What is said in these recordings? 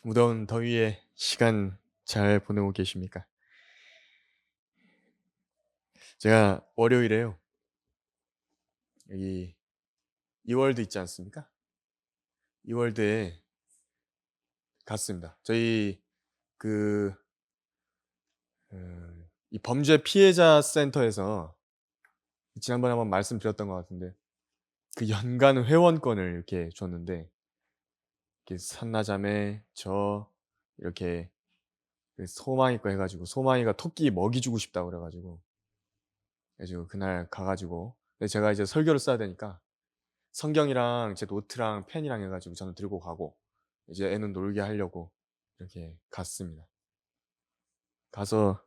무더운 더위에 시간 잘 보내고 계십니까? 제가 월요일에요. 여기 이월드 있지 않습니까? 이월드에 갔습니다. 저희 그, 이 범죄 피해자 센터에서 지난번에 한번 말씀드렸던 것 같은데 그 연간 회원권을 이렇게 줬는데 이렇게 산나자매 저 이렇게 그 소망이 거 해가지고 소망이가 토끼 먹이 주고 싶다고 그래가지고 그날 가가지고 근데 제가 이제 설교를 써야 되니까 성경이랑 제 노트랑 펜이랑 해 가지고 저는 들고 가고 이제 애는 놀게 하려고 이렇게 갔습니다. 가서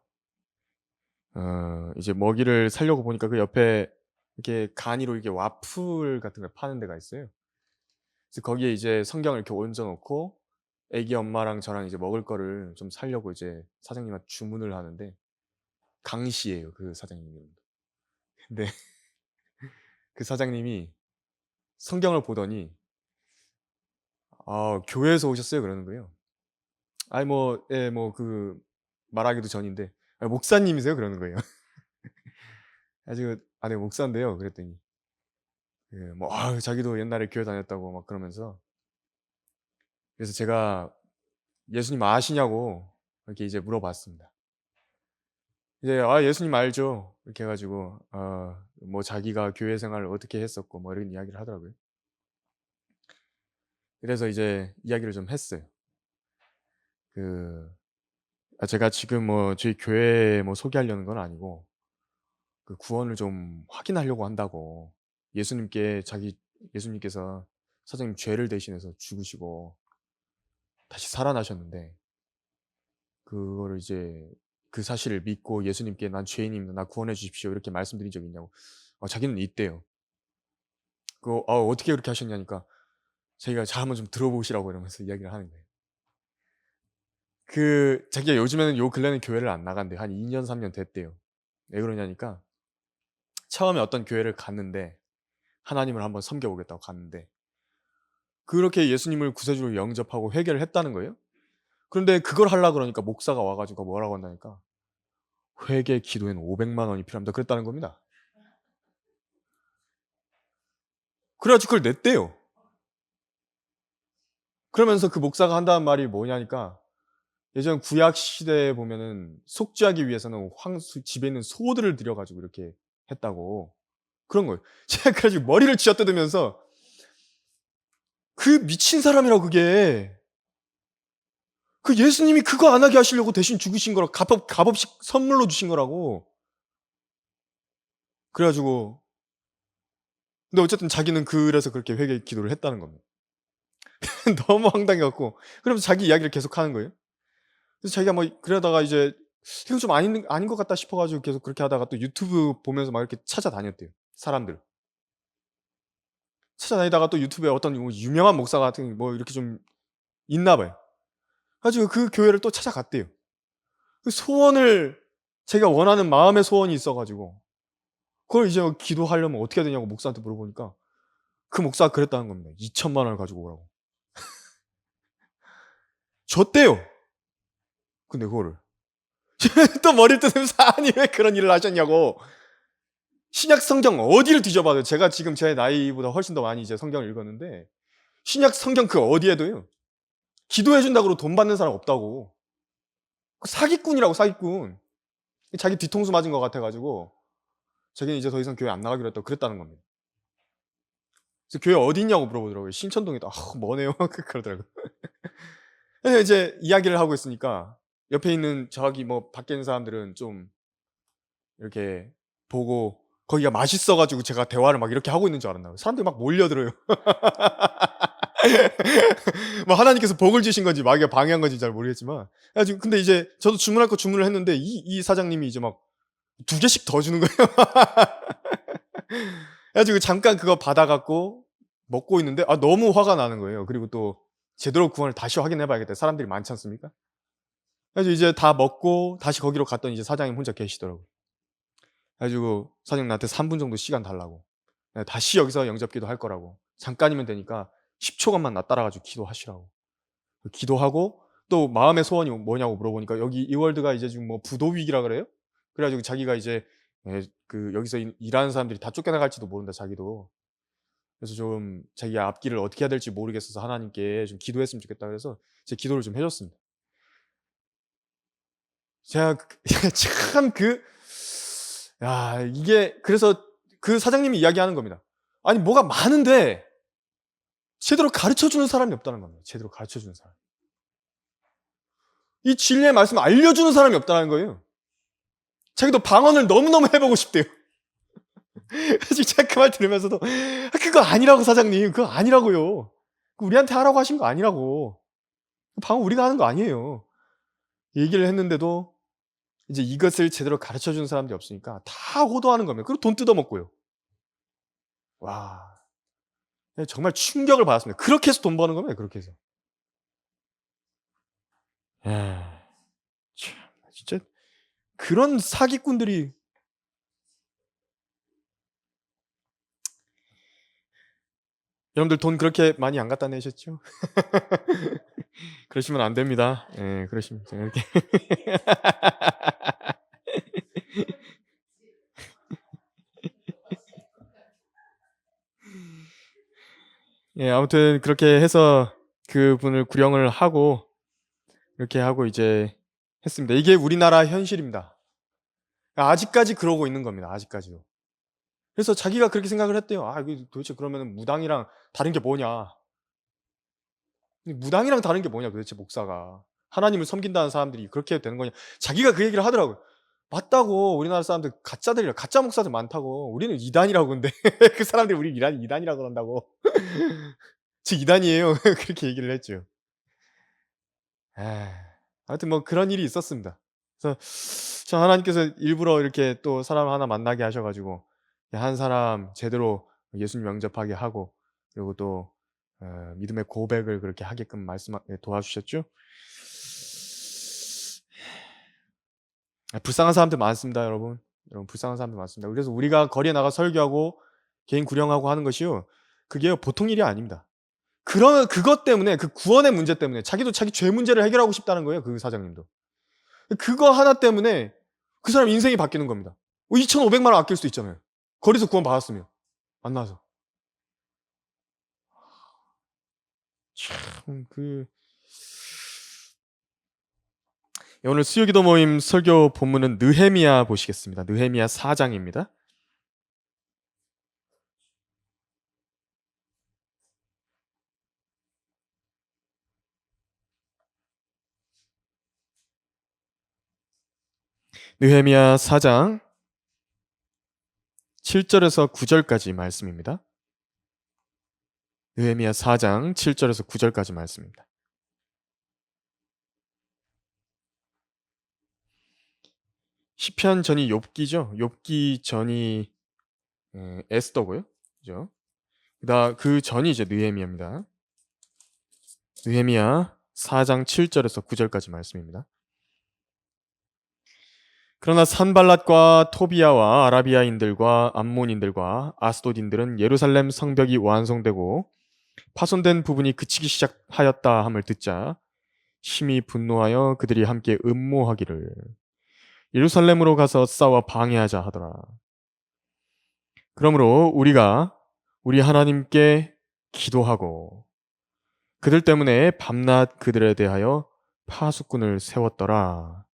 이제 먹이를 사려고 보니까 그 옆에 이렇게 간이로 이렇게 와플 같은 걸 파는 데가 있어요. 그래서 거기에 이제 성경을 이렇게 얹어 놓고 애기 엄마랑 저랑 이제 먹을 거를 좀 사려고 이제 사장님한테 주문을 하는데 강 씨예요, 그 사장님 이름도. 근데 그 사장님이 성경을 보더니 "아 교회에서 오셨어요?" 그러는 거예요. 아니 뭐 예 뭐 말하기도 전인데 "아 목사님이세요?" 그러는 거예요. 그래 가지고 "아 네 목사인데요." 그랬더니 뭐 자기도 옛날에 교회 다녔다고 막 그러면서 그래서 제가 "예수님 아시냐."고 이렇게 이제 물어봤습니다. 이제 "아 예수님 알죠." 이렇게 해 가지고 뭐 자기가 교회 생활을 어떻게 했었고 뭐 이런 이야기를 하더라고요. 그래서 이제 이야기를 좀 했어요. 그 제가 지금 뭐 저희 교회 뭐 소개하려는 건 아니고 그 구원을 좀 확인하려고 한다고. 예수님께서 사장님 죄를 대신해서 죽으시고 다시 살아나셨는데 그거를 이제 그 사실을 믿고 예수님께 "난 죄인입니다. 나 구원해 주십시오." 이렇게 말씀드린 적이 있냐고. 자기는 있대요. 어떻게 그렇게 하셨냐니까 자기가 "자 한번 좀 들어보시라."고 이러면서 이야기를 하는 거예요. 자기가 요즘에는 요 근래는 교회를 안 나간대요. 한 2년 3년 됐대요. 왜 그러냐니까 처음에 어떤 교회를 갔는데 하나님을 한번 섬겨 보겠다고 갔는데 그렇게 예수님을 구세주로 영접하고 회개를 했다는 거예요. 그런데 그걸 하려 그러니까 목사가 와 가지고 뭐라고 한다니까 "회개 기도에는 500만 원이 필요합니다." 그랬다는 겁니다. 그래 가지고 그걸 냈대요. 그러면서 그 목사가 한다는 말이 뭐냐니까 예전 구약 시대에 보면은 속죄하기 위해서는 집에 있는 소들을 들여 가지고 이렇게 했다고 그런 거예요. 제가 그래 가지고 머리를 쥐어뜯으면서 그 미친 사람이라고 그게. 예수님이 그거 안 하게 하시려고 대신 죽으신 거라 값없이 선물로 주신 거라고. 그래 가지고 근데 어쨌든 자기는 그래서 그렇게 회개 기도를 했다는 겁니다. 너무 황당해 갖고 그러면서 자기 이야기를 계속하는 거예요. 그래서 자기가 뭐 그러다가 이제 이건 좀 아닌 것 같다 싶어 가지고 계속 그렇게 하다가 또 유튜브 보면서 막 이렇게 찾아다녔대요, 사람들. 찾아다니다가 또 유튜브에 어떤 유명한 목사 같은 뭐 이렇게 좀 있나 봐요. 그래 가지고 그 교회를 또 찾아갔대요. 소원을 자기가 원하는 마음의 소원이 있어 가지고 그걸 이제 기도하려면 어떻게 해야 되냐고 목사한테 물어보니까 그 목사가 그랬다는 겁니다. 2천만 원을 가지고 오라고. 줬대요. 근데 그거를. 또 머리를 뜯으면서 "아니 왜 그런 일을 하셨냐."고. 신약 성경 어디를 뒤져봐도 제가 지금 제 나이보다 훨씬 더 많이 이제 성경을 읽었는데 신약 성경 그 어디에도요. 기도해 준다고 돈 받는 사람 없다고. 사기꾼이라고 사기꾼. 자기 뒤통수 맞은 것 같아 가지고 자기는 이제 더 이상 교회 안 나가기로 했다고 그랬다는 겁니다. 그래서 "교회 어디 있냐."고 물어보더라고요. "신천동에 있다." 머네요. 그러더라고요. 그래서 이제 이야기를 하고 있으니까 옆에 있는 저기 뭐 밖에 있는 사람들은 좀 이렇게 보고 거기가 맛있어 가지고 제가 대화를 막 이렇게 하고 있는 줄 알았나 봐요. 사람들이 막 몰려들어요. 뭐 하나님께서 복을 주신 건지 마귀가 방해한 건지 잘 모르겠지만 그래 가지고 근데 이제 저도 주문할 거 주문을 했는데 이 사장님이 이제 막 2개씩 더 주는 거예요. 그래 가지고 잠깐 그거 받아 갖고 먹고 있는데 너무 화가 나는 거예요. 그리고 또 제대로 구원을 다시 확인해 봐야겠다. 사람들이 많지 않습니까? 그래서 이제 다 먹고 다시 거기로 갔더니 이제 사장님 혼자 계시더라고요. 그래 가지고 사장님 나한테 3분 정도 시간 달라고. 네 다시 여기서 영접 기도할 거라고. 잠깐이면 되니까 10 초간만 나 따라 가지고 기도하시라고. 기도하고 또 마음의 소원이 뭐냐고 물어보니까 여기 이월드가 이제 지금 뭐 부도 위기라 그래요? 그래 가지고 자기가 이제 그 여기서 일하는 사람들이 다 쫓겨나갈지도 모른다 자기도. 그래서 좀 자기가 앞길을 어떻게 해야 될지 모르겠어서 하나님께 좀 기도했으면 좋겠다 그래서 제 기도를 좀 해 줬습니다. 제가 참 이게 그래서 그 사장님이 이야기하는 겁니다. 아니 뭐가 많은데 제대로 가르쳐 주는 사람이 없다는 겁니다. 제대로 가르쳐 주는 사람. 이 진리의 말씀을 알려 주는 사람이 없다는 거예요. 자기도 방언을 너무너무 해 보고 싶대요. 그래서 제가 그 말 들으면서도 그거 아니라고 사장님. 그거 아니라고요. 우리한테 하라고 하신 거 아니라고. 방언 우리가 하는 거 아니에요. 얘기를 했는데도 이제 이것을 제대로 가르쳐 주는 사람들이 없으니까 다 호도하는 겁니다. 그리고 돈 뜯어 먹고요. 와. 정말 충격을 받았습니다. 그렇게 해서 돈 버는 겁니다. 그렇게 해서. 야, 참 진짜 그런 사기꾼들이 여러분들 돈 그렇게 많이 안 갖다 내셨죠? 그러시면 안 됩니다. 예, 그러시면 이렇게 예, 아무튼 그렇게 해서 그분을 구령을 하고 이렇게 하고 이제 했습니다. 이게 우리나라 현실입니다. 아직까지 그러고 있는 겁니다. 아직까지도. 그래서 자기가 그렇게 생각을 했대요. 이게 도대체 그러면 무당이랑 다른 게 뭐냐? 무당이랑 다른 게 뭐냐 도대체 목사가. 하나님을 섬긴다는 사람들이 그렇게 해도 되는 거냐. 자기가 그 얘기를 하더라고요. 맞다고 우리나라 사람들 가짜들이라 가짜 목사들 많다고. 우리는 이단이라고 근데 그 사람들이 우리 이단이라고 그런다고. 저 이단이에요. 그렇게 얘기를 했죠. 아무튼 뭐 그런 일이 있었습니다. 그래서 참 하나님께서 일부러 이렇게 또 사람 하나 만나게 하셔 가지고 한 사람 제대로 예수님 영접하게 하고 그리고 또 믿음의 고백을 그렇게 하게끔 도와주셨죠. 불쌍한 사람들 많습니다, 여러분. 여러분 불쌍한 사람들 많습니다. 그래서 우리가 거리에 나가 설교하고 개인 구령하고 하는 것이요. 그게 보통 일이 아닙니다. 그것 때문에 그 구원의 문제 때문에 자기도 자기 죄 문제를 해결하고 싶다는 거예요. 그 사장님도. 그거 하나 때문에 그 사람 인생이 바뀌는 겁니다. 2,500만 원 아낄 수 있잖아요. 거리에서 구원 받았으면 만나서. 참 오늘 수요기도 모임 설교 본문은 느헤미야 보시겠습니다. 느헤미야 4장입니다. 느헤미야 4장 7절에서 9절까지 말씀입니다. 느헤미야 4장 7절에서 9절까지 말씀입니다. 시편 전이 욥기죠. 욥기 전이 에스더고요. 그죠? 그 전이 이제 느헤미야입니다. 느헤미야 4장 7절에서 9절까지 말씀입니다. 그러나 산발랏과 토비아와 아라비아인들과 암몬인들과 아스돗인들은 예루살렘 성벽이 완성되고 파손된 부분이 그치기 시작하였다 함을 듣자 심히 분노하여 그들이 함께 음모하기를 예루살렘으로 가서 싸워 방해하자 하더라. 그러므로 우리가 우리 하나님께 기도하고 그들 때문에 밤낮 그들에 대하여 파수꾼을 세웠더라.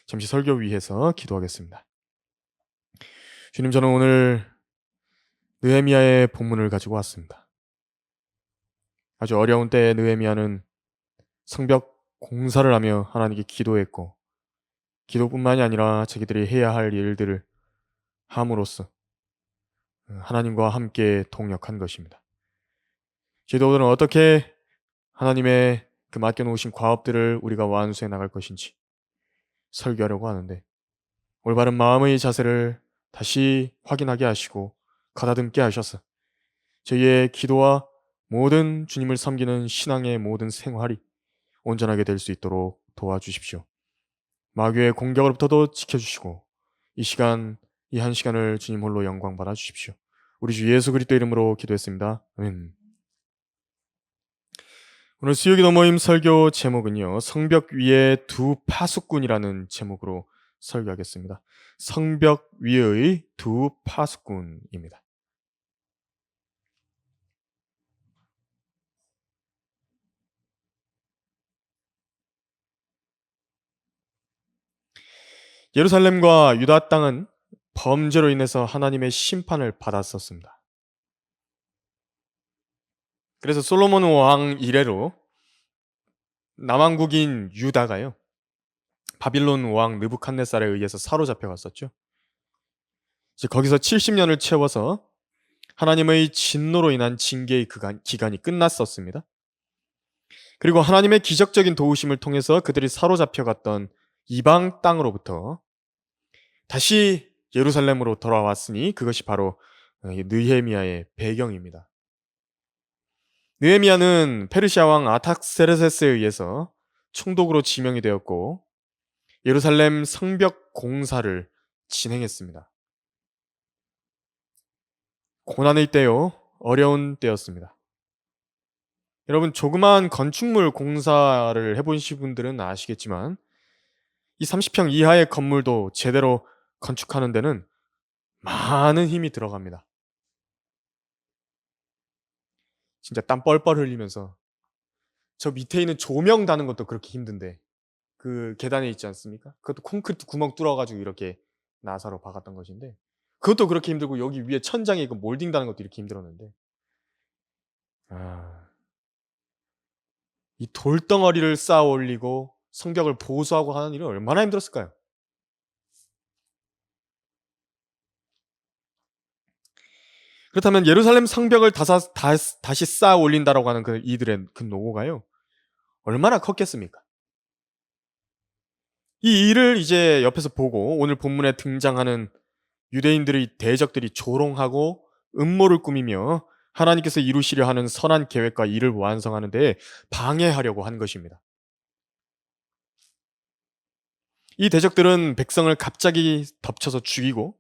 잠시 설교 위해서 기도하겠습니다. 주님, 저는 오늘 느헤미야의 본문을 가지고 왔습니다. 아주 어려운 때에 느헤미야는 성벽 공사를 하며 하나님께 기도했고 기도뿐만이 아니라 자기들이 해야 할 일들을 함으로써 하나님과 함께 동역한 것입니다. 저희들은 어떻게 하나님의 그 맡겨놓으신 과업들을 우리가 완수해 나갈 것인지 설교하려고 하는데 올바른 마음의 자세를 다시 확인하게 하시고 가다듬게 하셔서 저희의 기도와 모든 주님을 섬기는 신앙의 모든 생활이 온전하게 될 수 있도록 도와주십시오. 마귀의 공격으로부터도 지켜주시고 이 한 시간을 주님 홀로 영광 받아 주십시오. 우리 주 예수 그리스도 이름으로 기도했습니다. 아멘. 오늘 수요기도 모임 설교 제목은요, 성벽 위의 두 파수꾼이라는 제목으로 설교하겠습니다. 성벽 위의 두 파수꾼입니다. 예루살렘과 유다 땅은 범죄로 인해서 하나님의 심판을 받았었습니다. 그래서 솔로몬 왕 이래로 남왕국인 유다가요, 바빌론 왕 느부갓네살에 의해서 사로잡혀 갔었죠. 이제 거기서 70년을 채워서 하나님의 진노로 인한 징계의 기간이 끝났었습니다. 그리고 하나님의 기적적인 도우심을 통해서 그들이 사로잡혀 갔던 이방 땅으로부터 다시 예루살렘으로 돌아왔으니 그것이 바로 느헤미야의 배경입니다. 느헤미야는 페르시아 왕 아탁세르세스에 의해서 총독으로 지명이 되었고 예루살렘 성벽 공사를 진행했습니다. 고난의 때요, 어려운 때였습니다. 여러분, 조그마한 건축물 공사를 해보신 분들은 아시겠지만 이 30평 이하의 건물도 제대로 건축하는 데는 많은 힘이 들어갑니다. 진짜 땀 뻘뻘 흘리면서 저 밑에 있는 조명 다는 것도 그렇게 힘든데 그 계단에 있지 않습니까? 그것도 콘크리트 구멍 뚫어가지고 이렇게 나사로 박았던 것인데 그것도 그렇게 힘들고 여기 위에 천장에 이거 몰딩 다는 것도 이렇게 힘들었는데 이 돌덩어리를 쌓아 올리고 성벽을 보수하고 하는 일은 얼마나 힘들었을까요? 그렇다면 예루살렘 성벽을 다시 쌓아 올린다라고 하는 이들의 그 노고가요, 얼마나 컸겠습니까? 이 일을 이제 옆에서 보고 오늘 본문에 등장하는 유대인들의 대적들이 조롱하고 음모를 꾸미며 하나님께서 이루시려 하는 선한 계획과 일을 완성하는 데 방해하려고 한 것입니다. 이 대적들은 백성을 갑자기 덮쳐서 죽이고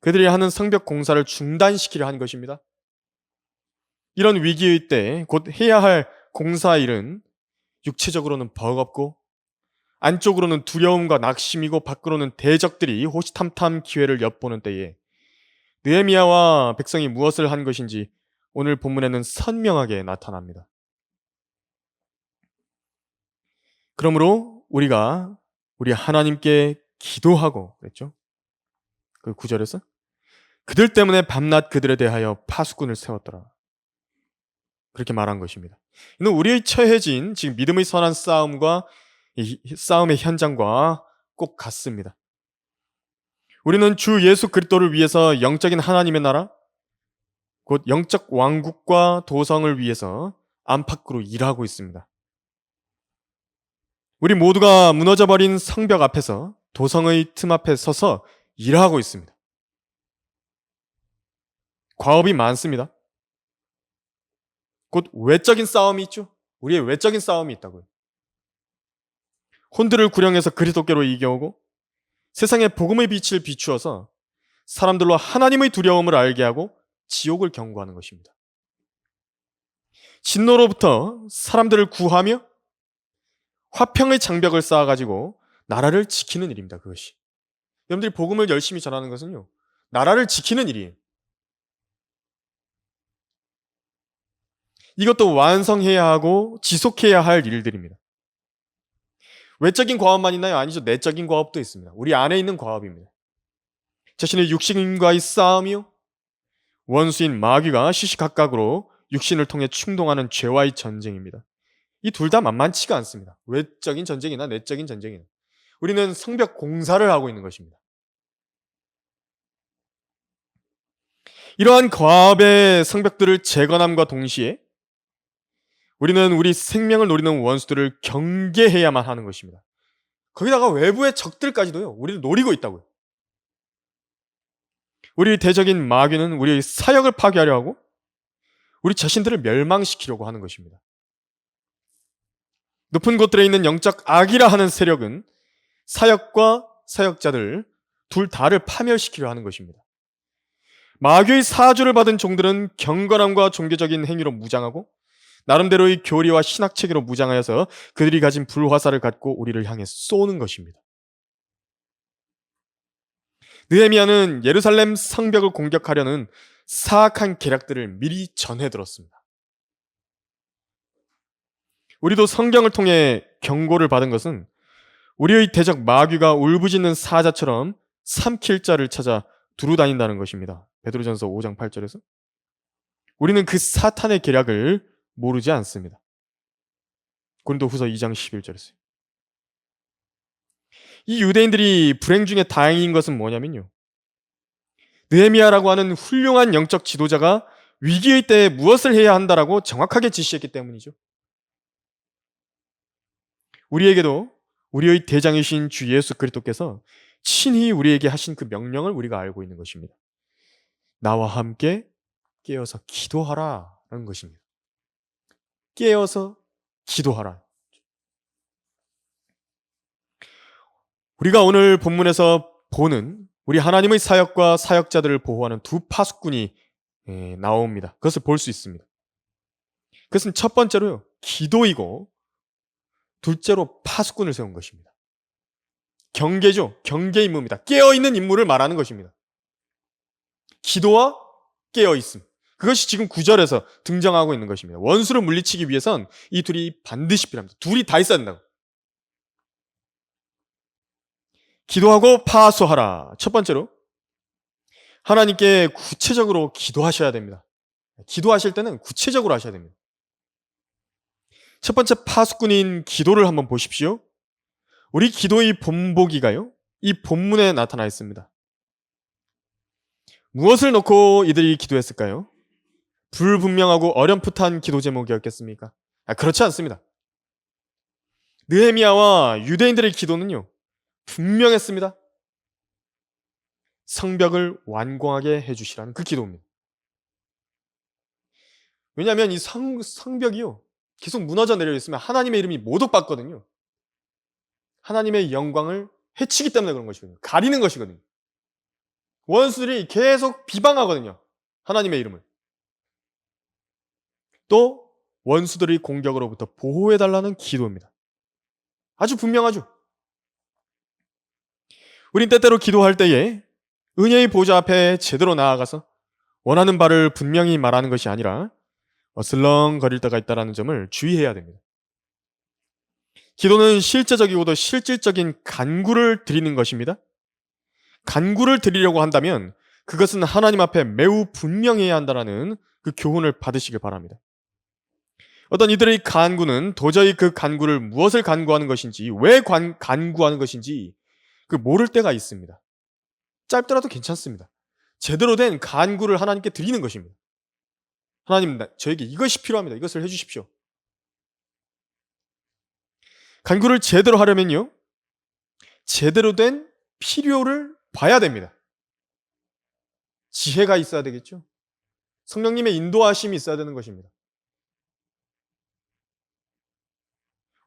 그들이 하는 성벽 공사를 중단시키려 한 것입니다. 이런 위기의 때 곧 해야 할 공사 일은 육체적으로는 버겁고 안쪽으로는 두려움과 낙심이고 밖으로는 대적들이 호시탐탐 기회를 엿보는 때에 느헤미야와 백성이 무엇을 한 것인지 오늘 본문에는 선명하게 나타납니다. 그러므로 우리가 우리 하나님께 기도하고 그랬죠. 그 9절에서 그들 때문에 밤낮 그들에 대하여 파수꾼을 세웠더라. 그렇게 말한 것입니다. 이는 우리의 처해진 지금 믿음의 선한 싸움과 이 싸움의 현장과 꼭 같습니다. 우리는 주 예수 그리스도를 위해서 영적인 하나님의 나라, 곧 영적 왕국과 도성을 위해서 안팎으로 일하고 있습니다. 우리 모두가 무너져버린 성벽 앞에서 도성의 틈 앞에 서서 일하고 있습니다. 과업이 많습니다. 곧 외적인 싸움이 있죠. 우리의 외적인 싸움이 있다고요. 혼들을 구령해서 그리스도께로 이겨오고 세상에 복음의 빛을 비추어서 사람들로 하나님의 두려움을 알게 하고 지옥을 경고하는 것입니다. 진노로부터 사람들을 구하며 화평의 장벽을 쌓아가지고 나라를 지키는 일입니다. 그것이. 여러분들이 복음을 열심히 전하는 것은요, 나라를 지키는 일이에요. 이것도 완성해야 하고 지속해야 할 일들입니다. 외적인 과업만 있나요? 아니죠. 내적인 과업도 있습니다. 우리 안에 있는 과업입니다. 자신의 육신과의 싸움이요, 원수인 마귀가 시시각각으로 육신을 통해 충동하는 죄와의 전쟁입니다. 이 둘 다 만만치가 않습니다. 외적인 전쟁이나 내적인 전쟁이나. 우리는 성벽 공사를 하고 있는 것입니다. 이러한 과업의 성벽들을 재건함과 동시에 우리는 우리 생명을 노리는 원수들을 경계해야만 하는 것입니다. 거기다가 외부의 적들까지도요, 우리를 노리고 있다고요. 우리 대적인 마귀는 우리의 사역을 파괴하려 하고 우리 자신들을 멸망시키려고 하는 것입니다. 높은 곳들에 있는 영적 악이라 하는 세력은 사역과 사역자들 둘 다를 파멸시키려 하는 것입니다. 마귀의 사주를 받은 종들은 경건함과 종교적인 행위로 무장하고 나름대로의 교리와 신학체계로 무장하여서 그들이 가진 불화살을 갖고 우리를 향해 쏘는 것입니다. 느헤미야는 예루살렘 성벽을 공격하려는 사악한 계략들을 미리 전해들었습니다. 우리도 성경을 통해 경고를 받은 것은 우리의 대적 마귀가 울부짖는 사자처럼 삼킬 자를 찾아 두루 다닌다는 것입니다. 베드로전서 5장 8절에서 우리는 그 사탄의 계략을 모르지 않습니다. 고린도후서 2장 11절에서요. 이 유대인들이 불행 중에 다행인 것은 뭐냐면요, 느헤미야라고 하는 훌륭한 영적 지도자가 위기의 때에 무엇을 해야 한다라고 정확하게 지시했기 때문이죠. 우리에게도 우리의 대장이신 주 예수 그리스도께서 친히 우리에게 하신 그 명령을 우리가 알고 있는 것입니다. 나와 함께 깨어서 기도하라 라는 것입니다. 깨어서 기도하라. 우리가 오늘 본문에서 보는 우리 하나님의 사역과 사역자들을 보호하는 두 파수꾼이 나옵니다. 그것을 볼 수 있습니다. 그것은 첫 번째로요, 기도이고 둘째로 파수꾼을 세운 것입니다. 경계죠. 경계 임무입니다. 깨어있는 임무를 말하는 것입니다. 기도와 깨어있음. 그것이 지금 9절에서 등장하고 있는 것입니다. 원수를 물리치기 위해선 이 둘이 반드시 필요합니다. 둘이 다 있어야 된다고. 기도하고 파수하라. 첫 번째로 하나님께 구체적으로 기도하셔야 됩니다. 기도하실 때는 구체적으로 하셔야 됩니다. 첫 번째 파수꾼인 기도를 한번 보십시오. 우리 기도의 본보기가요, 이 본문에 나타나 있습니다. 무엇을 놓고 이들이 기도했을까요? 불분명하고 어렴풋한 기도 제목이었겠습니까? 그렇지 않습니다. 느헤미야와 유대인들의 기도는요, 분명했습니다. 성벽을 완공하게 해주시라는 그 기도입니다. 왜냐하면 이 성벽이요, 계속 무너져 내려 있으면 하나님의 이름이 모독받거든요. 하나님의 영광을 해치기 때문에 그런 것이거든요. 가리는 것이거든요. 원수들이 계속 비방하거든요, 하나님의 이름을. 또 원수들의 공격으로부터 보호해달라는 기도입니다. 아주 분명하죠. 우린 때때로 기도할 때에 은혜의 보좌 앞에 제대로 나아가서 원하는 바를 분명히 말하는 것이 아니라 어슬렁거릴 때가 있다는 점을 주의해야 됩니다. 기도는 실제적이고도 실질적인 간구를 드리는 것입니다. 간구를 드리려고 한다면 그것은 하나님 앞에 매우 분명해야 한다는 그 교훈을 받으시길 바랍니다. 어떤 이들의 간구는 도저히 그 간구를 무엇을 간구하는 것인지, 왜 간구하는 것인지 모를 때가 있습니다. 짧더라도 괜찮습니다. 제대로 된 간구를 하나님께 드리는 것입니다. 하나님, 저에게 이것이 필요합니다. 이것을 해주십시오. 간구를 제대로 하려면요, 제대로 된 필요를 봐야 됩니다. 지혜가 있어야 되겠죠. 성령님의 인도하심이 있어야 되는 것입니다.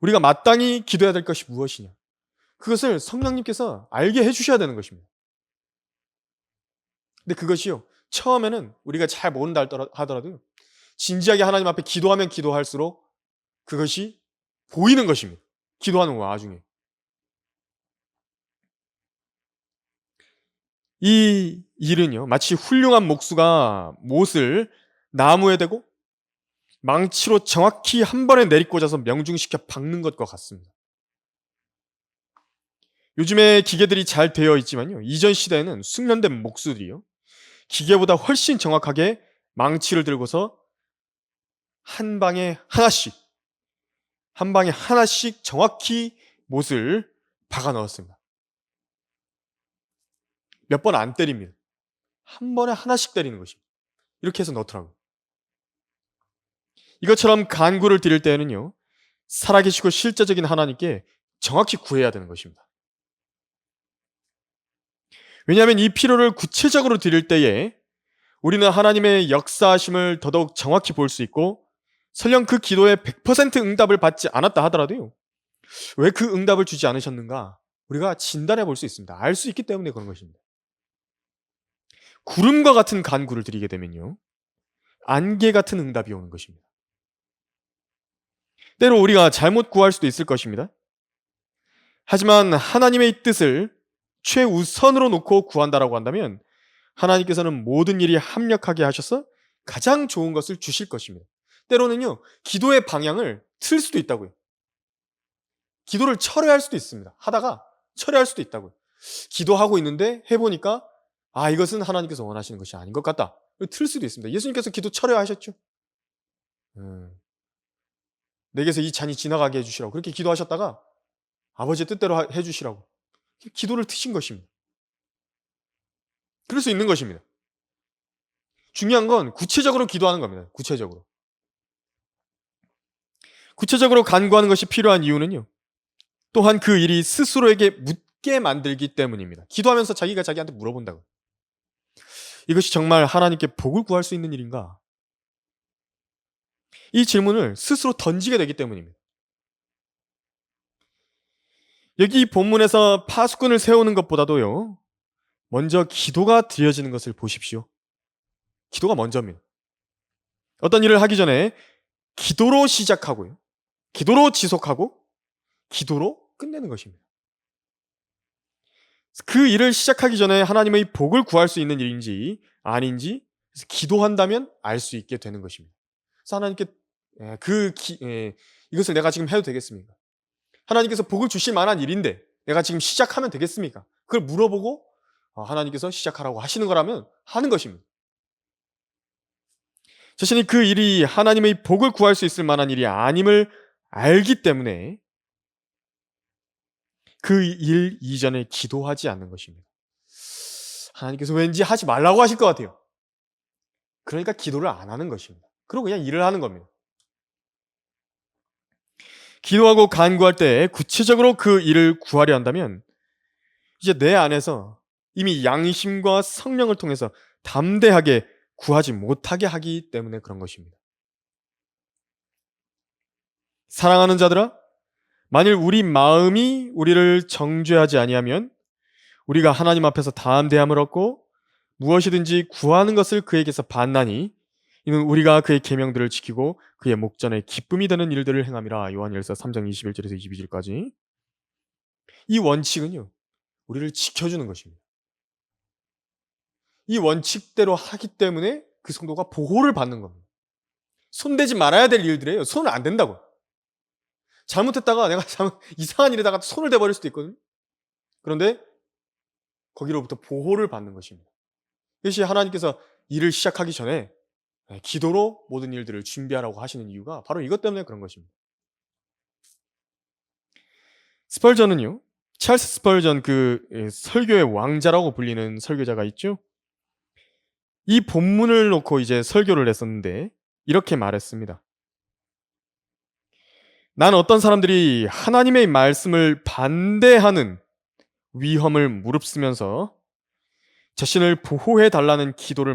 우리가 마땅히 기도해야 될 것이 무엇이냐, 그것을 성령님께서 알게 해주셔야 되는 것입니다. 근데 그것이요, 처음에는 우리가 잘 모른다 하더라도요, 진지하게 하나님 앞에 기도하면 기도할수록 그것이 보이는 것입니다. 기도하는 와중에. 이 일은요, 마치 훌륭한 목수가 못을 나무에 대고 망치로 정확히 한 번에 내리꽂아서 명중시켜 박는 것과 같습니다. 요즘에 기계들이 잘 되어 있지만요, 이전 시대에는 숙련된 목수들이요, 기계보다 훨씬 정확하게 망치를 들고서 한 방에 하나씩 정확히 못을 박아 넣었습니다. 몇 번 안 때립니다. 한 번에 하나씩 때리는 것입니다. 이렇게 해서 넣더라고요. 이것처럼 간구를 드릴 때에는요, 살아계시고 실제적인 하나님께 정확히 구해야 되는 것입니다. 왜냐하면 이 필요를 구체적으로 드릴 때에 우리는 하나님의 역사하심을 더더욱 정확히 볼 수 있고, 설령 그 기도에 100% 응답을 받지 않았다 하더라도요, 왜 그 응답을 주지 않으셨는가 우리가 진단해 볼 수 있습니다. 알 수 있기 때문에 그런 것입니다. 구름과 같은 간구를 드리게 되면요, 안개 같은 응답이 오는 것입니다. 때로 우리가 잘못 구할 수도 있을 것입니다. 하지만 하나님의 뜻을 최우선으로 놓고 구한다라고 한다면 하나님께서는 모든 일이 합력하게 하셔서 가장 좋은 것을 주실 것입니다. 때로는요, 기도의 방향을 틀 수도 있다고요. 기도를 철회할 수도 있습니다. 하다가 철회할 수도 있다고요. 기도하고 있는데 해보니까 이것은 하나님께서 원하시는 것이 아닌 것 같다. 틀 수도 있습니다. 예수님께서 기도 철회하셨죠. 내게서 이 잔이 지나가게 해주시라고 그렇게 기도하셨다가 아버지의 뜻대로 해주시라고 기도를 트신 것입니다. 그럴 수 있는 것입니다. 중요한 건 구체적으로 기도하는 겁니다. 구체적으로 간구하는 것이 필요한 이유는요, 또한 그 일이 스스로에게 묻게 만들기 때문입니다. 기도하면서 자기가 자기한테 물어본다고. 이것이 정말 하나님께 복을 구할 수 있는 일인가? 이 질문을 스스로 던지게 되기 때문입니다. 여기 본문에서 파수꾼을 세우는 것보다도요, 먼저 기도가 드려지는 것을 보십시오. 기도가 먼저입니다. 어떤 일을 하기 전에 기도로 시작하고요, 기도로 지속하고 기도로 끝내는 것입니다. 그 일을 시작하기 전에 하나님의 복을 구할 수 있는 일인지 아닌지 기도한다면 알 수 있게 되는 것입니다. 그래서 하나님께 이것을 내가 지금 해도 되겠습니까? 하나님께서 복을 주실 만한 일인데 내가 지금 시작하면 되겠습니까? 그걸 물어보고 하나님께서 시작하라고 하시는 거라면 하는 것입니다. 자신이 그 일이 하나님의 복을 구할 수 있을 만한 일이 아님을 알기 때문에 그 일 이전에 기도하지 않는 것입니다. 하나님께서 왠지 하지 말라고 하실 것 같아요. 그러니까 기도를 안 하는 것입니다. 그리고 그냥 일을 하는 겁니다. 기도하고 간구할 때 구체적으로 그 일을 구하려 한다면 이제 내 안에서 이미 양심과 성령을 통해서 담대하게 구하지 못하게 하기 때문에 그런 것입니다. 사랑하는 자들아, 만일 우리 마음이 우리를 정죄하지 아니하면 우리가 하나님 앞에서 담대함을 얻고 무엇이든지 구하는 것을 그에게서 받나니 이는 우리가 그의 계명들을 지키고 그의 목전에 기쁨이 되는 일들을 행함이라. 요한일서 3장 21절에서 22절까지. 이 원칙은요, 우리를 지켜주는 것입니다. 이 원칙대로 하기 때문에 그 성도가 보호를 받는 겁니다. 손대지 말아야 될 일들에요, 손을 안 댄다고. 잘못했다가 내가 이상한 일에다가 손을 대버릴 수도 있거든요. 그런데 거기로부터 보호를 받는 것입니다. 이것이 하나님께서 일을 시작하기 전에 기도로 모든 일들을 준비하라고 하시는 이유가 바로 이것 때문에 그런 것입니다. 스펄전은요, 찰스 스펄전, 설교의 왕자라고 불리는 설교자가 있죠. 이 본문을 놓고 이제 설교를 했었는데 이렇게 말했습니다. 난 어떤 사람들이 하나님의 말씀을 반대하는 위험을 무릅쓰면서 자신을 보호해 달라는 기도를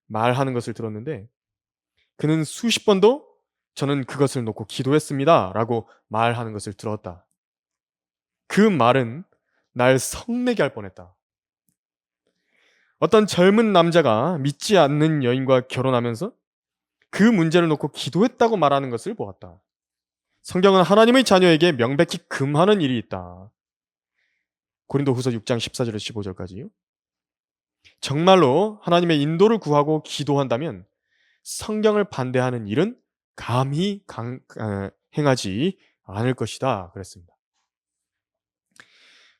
말하는 것을 들었는데 그는 수십 번도 저는 그것을 놓고 기도했습니다 라고 말하는 것을 들었다. 그 말은 날 성내게 할 뻔했다. 어떤 젊은 남자가 믿지 않는 여인과 결혼하면서 그 문제를 놓고 기도했다고 말하는 것을 보았다. 성경은 하나님의 자녀에게 명백히 금하는 일이 있다. 고린도후서 6장 14절에서 15절까지요. 정말로 하나님의 인도를 구하고 기도한다면 성경을 반대하는 일은 감히 행하지 않을 것이다 그랬습니다.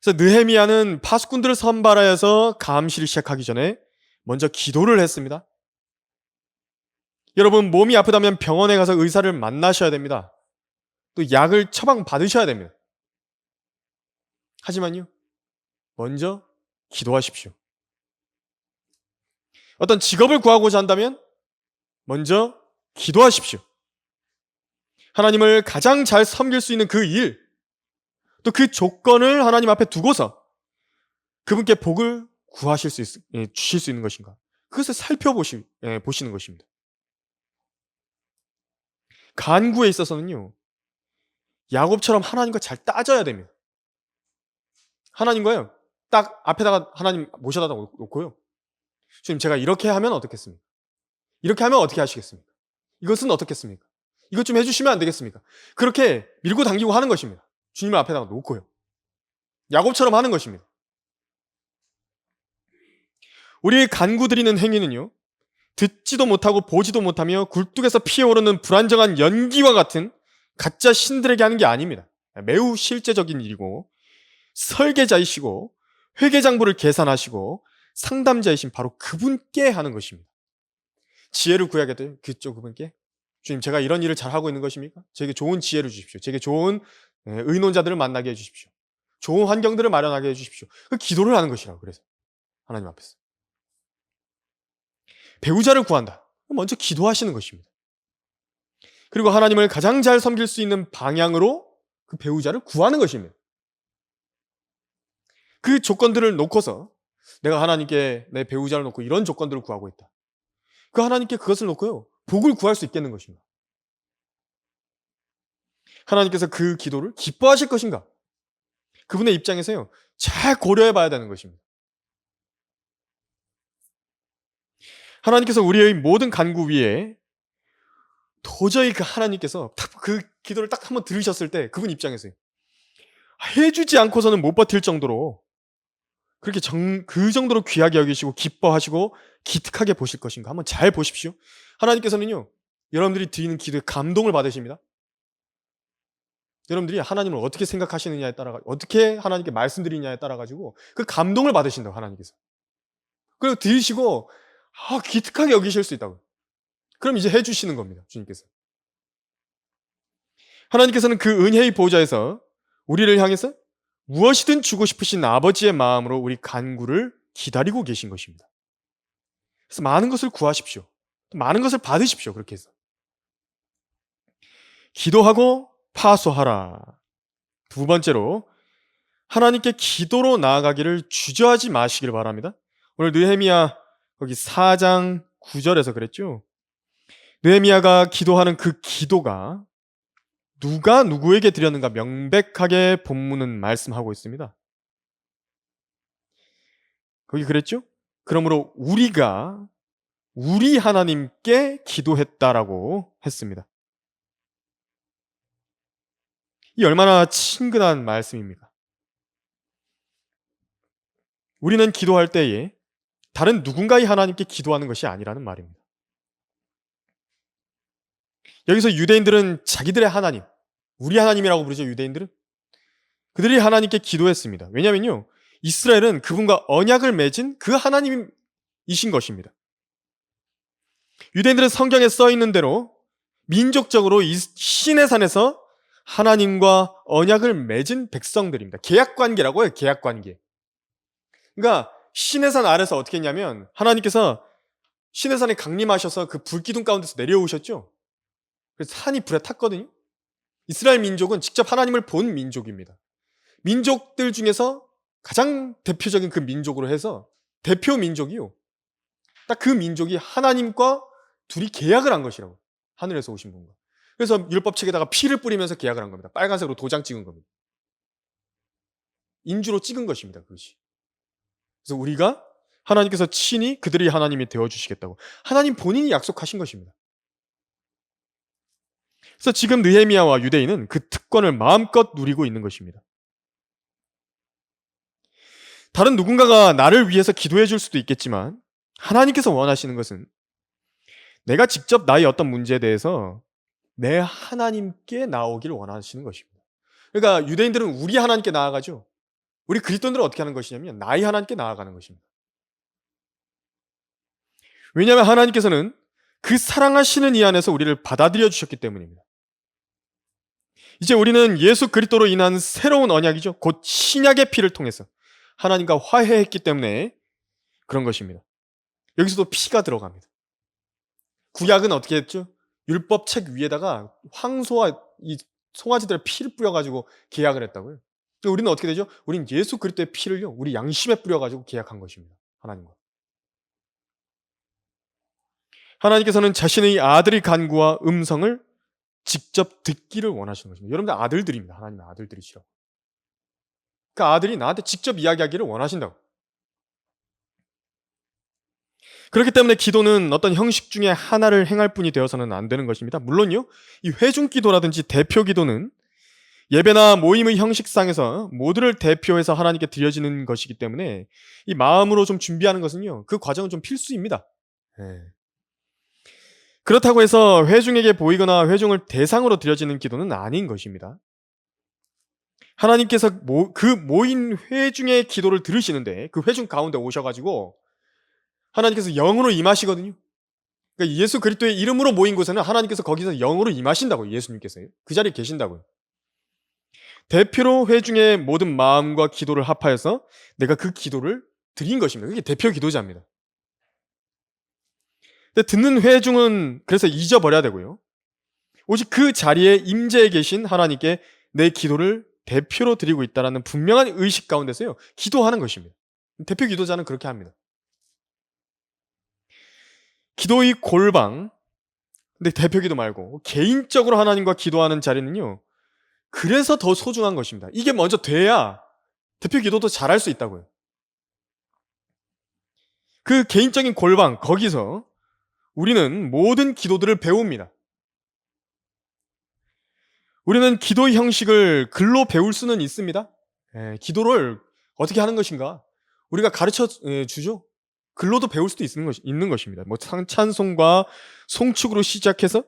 그래서 느헤미야는 파수꾼들을 선발하여서 감시를 시작하기 전에 먼저 기도를 했습니다. 여러분, 몸이 아프다면 병원에 가서 의사를 만나셔야 됩니다. 또 약을 처방 받으셔야 됩니다. 하지만요, 먼저 기도하십시오. 어떤 직업을 구하고자 한다면 먼저 기도하십시오. 하나님을 가장 잘 섬길 수 있는 그 일, 또 그 조건을 하나님 앞에 두고서 그분께 복을 주실 수 있는 것인가, 그것을 보시는 것입니다. 간구에 있어서는요, 야곱처럼 하나님과 잘 따져야 됩니다. 하나님과요, 딱 앞에다가 하나님 모셔다 놓고요, 주님, 제가 이렇게 하면 어떻겠습니까? 이렇게 하면 어떻게 하시겠습니까? 이것은 어떻겠습니까? 이것 좀 해주시면 안 되겠습니까? 그렇게 밀고 당기고 하는 것입니다. 주님 앞에다가 놓고요. 야곱처럼 하는 것입니다. 우리의 간구드리는 행위는요, 듣지도 못하고 보지도 못하며 굴뚝에서 피어오르는 불안정한 연기와 같은 가짜 신들에게 하는 게 아닙니다. 매우 실제적인 일이고 설계자이시고 회계장부를 계산하시고 상담자이신 바로 그분께 하는 것입니다. 지혜를 구하겠대요. 그분께. 주님, 제가 이런 일을 잘하고 있는 것입니까? 제게 좋은 지혜를 주십시오. 제게 좋은 의논자들을 만나게 해주십시오. 좋은 환경들을 마련하게 해주십시오. 그 기도를 하는 것이라고. 그래서 하나님 앞에서 배우자를 구한다. 먼저 기도하시는 것입니다. 그리고 하나님을 가장 잘 섬길 수 있는 방향으로 그 배우자를 구하는 것입니다. 그 조건들을 놓고서 내가 하나님께 내 배우자를 놓고 이런 조건들을 구하고 있다. 그 하나님께 그것을 놓고요, 복을 구할 수 있겠는 것입니다. 하나님께서 그 기도를 기뻐하실 것인가? 그분의 입장에서요, 잘 고려해 봐야 되는 것입니다. 하나님께서 우리의 모든 간구 위에 도저히 그 하나님께서 그 기도를 딱 한번 들으셨을 때 그분 입장에서요, 해주지 않고서는 못 버틸 정도로 그렇게 그 정도로 귀하게 여기시고 기뻐하시고 기특하게 보실 것인가? 한번 잘 보십시오. 하나님께서는요, 여러분들이 드리는 기도에 감동을 받으십니다. 여러분들이 하나님을 어떻게 생각하시느냐에 따라, 어떻게 하나님께 말씀드리냐에 따라 가지고 그 감동을 받으신다고, 하나님께서. 그리고 들으시고 기특하게 여기실 수 있다고. 그럼 이제 해주시는 겁니다, 주님께서. 하나님께서는 그 은혜의 보좌에서 우리를 향해서 무엇이든 주고 싶으신 아버지의 마음으로 우리 간구를 기다리고 계신 것입니다. 그래서 많은 것을 구하십시오. 많은 것을 받으십시오. 그렇게 해서 기도하고 파수하라. 두 번째로, 하나님께 기도로 나아가기를 주저하지 마시길 바랍니다. 오늘 느헤미야 거기 4장 9절에서 그랬죠. 느헤미야가 기도하는 그 기도가 누가 누구에게 드렸는가 명백하게 본문은 말씀하고 있습니다. 거기 그랬죠? 그러므로 우리가 우리 하나님께 기도했다라고 했습니다. 이 얼마나 친근한 말씀입니까? 우리는 기도할 때에 다른 누군가의 하나님께 기도하는 것이 아니라는 말입니다. 여기서 유대인들은 자기들의 하나님, 우리 하나님이라고 부르죠, 유대인들은. 그들이 하나님께 기도했습니다. 왜냐면요, 이스라엘은 그분과 언약을 맺은 그 하나님이신 것입니다. 유대인들은 성경에 써 있는 대로 민족적으로 이 시내산에서 하나님과 언약을 맺은 백성들입니다. 계약관계라고 해요, 계약관계. 그러니까 시내산 아래서 어떻게 했냐면 하나님께서 시내산에 강림하셔서 그 불기둥 가운데서 내려오셨죠. 그래서 산이 불에 탔거든요. 이스라엘 민족은 직접 하나님을 본 민족입니다. 민족들 중에서 가장 대표적인 그 민족으로 해서 대표 민족이요, 딱 그 민족이 하나님과 둘이 계약을 한 것이라고. 하늘에서 오신 분과. 그래서 율법책에다가 피를 뿌리면서 계약을 한 겁니다. 빨간색으로 도장 찍은 겁니다. 인주로 찍은 것입니다, 그것이. 그래서 우리가 하나님께서 친히 그들이 하나님이 되어주시겠다고 하나님 본인이 약속하신 것입니다. 그래서 지금 느헤미야와 유대인은 그 특권을 마음껏 누리고 있는 것입니다. 다른 누군가가 나를 위해서 기도해 줄 수도 있겠지만 하나님께서 원하시는 것은 내가 직접 나의 어떤 문제에 대해서 내 하나님께 나오기를 원하시는 것입니다. 그러니까 유대인들은 우리 하나님께 나아가죠. 우리 그리스도인들은 어떻게 하는 것이냐면 나의 하나님께 나아가는 것입니다. 왜냐하면 하나님께서는 그 사랑하시는 이 안에서 우리를 받아들여 주셨기 때문입니다. 이제 우리는 예수 그리스도로 인한 새로운 언약이죠. 곧 신약의 피를 통해서 하나님과 화해했기 때문에 그런 것입니다. 여기서도 피가 들어갑니다. 구약은 어떻게 했죠? 율법책 위에다가 황소와 이 송아지들의 피를 뿌려가지고 계약을 했다고요. 우리는 어떻게 되죠? 우리는 예수 그리스도의 피를요, 우리 양심에 뿌려가지고 계약한 것입니다, 하나님과. 하나님께서는 자신의 아들의 간구와 음성을 직접 듣기를 원하시는 것입니다. 여러분들 아들들입니다. 하나님의 아들들이시라고. 그 아들이 나한테 직접 이야기하기를 원하신다고. 그렇기 때문에 기도는 어떤 형식 중에 하나를 행할 뿐이 되어서는 안 되는 것입니다. 물론요, 이 회중 기도라든지 대표 기도는 예배나 모임의 형식상에서 모두를 대표해서 하나님께 드려지는 것이기 때문에 이 마음으로 좀 준비하는 것은요, 그 과정은 좀 필수입니다. 예. 그렇다고 해서 회중에게 보이거나 회중을 대상으로 드려지는 기도는 아닌 것입니다. 하나님께서 그 모인 회중의 기도를 들으시는데 그 회중 가운데 오셔가지고 하나님께서 영으로 임하시거든요. 그러니까 예수 그리스도의 이름으로 모인 곳에는 하나님께서 거기서 영으로 임하신다고요. 예수님께서요. 그 자리에 계신다고요. 대표로 회중의 모든 마음과 기도를 합하여서 내가 그 기도를 드린 것입니다. 그게 대표 기도자입니다. 근데 듣는 회중은 그래서 잊어버려야 되고요. 오직 그 자리에 임재해 계신 하나님께 내 기도를 대표로 드리고 있다는 분명한 의식 가운데서요, 기도하는 것입니다. 대표 기도자는 그렇게 합니다. 기도의 골방, 근데 대표 기도 말고 개인적으로 하나님과 기도하는 자리는요, 그래서 더 소중한 것입니다. 이게 먼저 돼야 대표 기도도 잘할 수 있다고요. 그 개인적인 골방, 거기서 우리는 모든 기도들을 배웁니다. 우리는 기도의 형식을 글로 배울 수는 있습니다. 기도를 어떻게 하는 것인가? 우리가 가르쳐 주죠. 글로도 배울 수도 있는 것입니다. 뭐 찬송과 송축으로 시작해서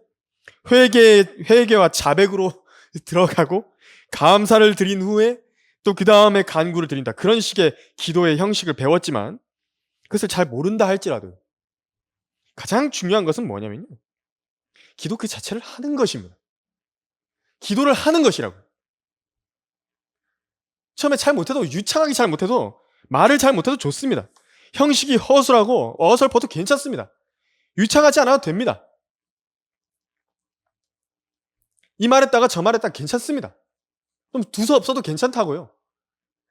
회개와 자백으로 들어가고 감사를 드린 후에 또 그 다음에 간구를 드린다. 그런 식의 기도의 형식을 배웠지만 그것을 잘 모른다 할지라도 가장 중요한 것은 뭐냐면요, 기도 그 자체를 하는 것입니다. 기도를 하는 것이라고. 처음에 잘 못해도, 유창하게 잘 못해도, 말을 잘 못해도 좋습니다. 형식이 허술하고 어설퍼도 괜찮습니다. 유창하지 않아도 됩니다. 이 말했다가 저 말했다가 괜찮습니다. 좀 두서 없어도 괜찮다고요.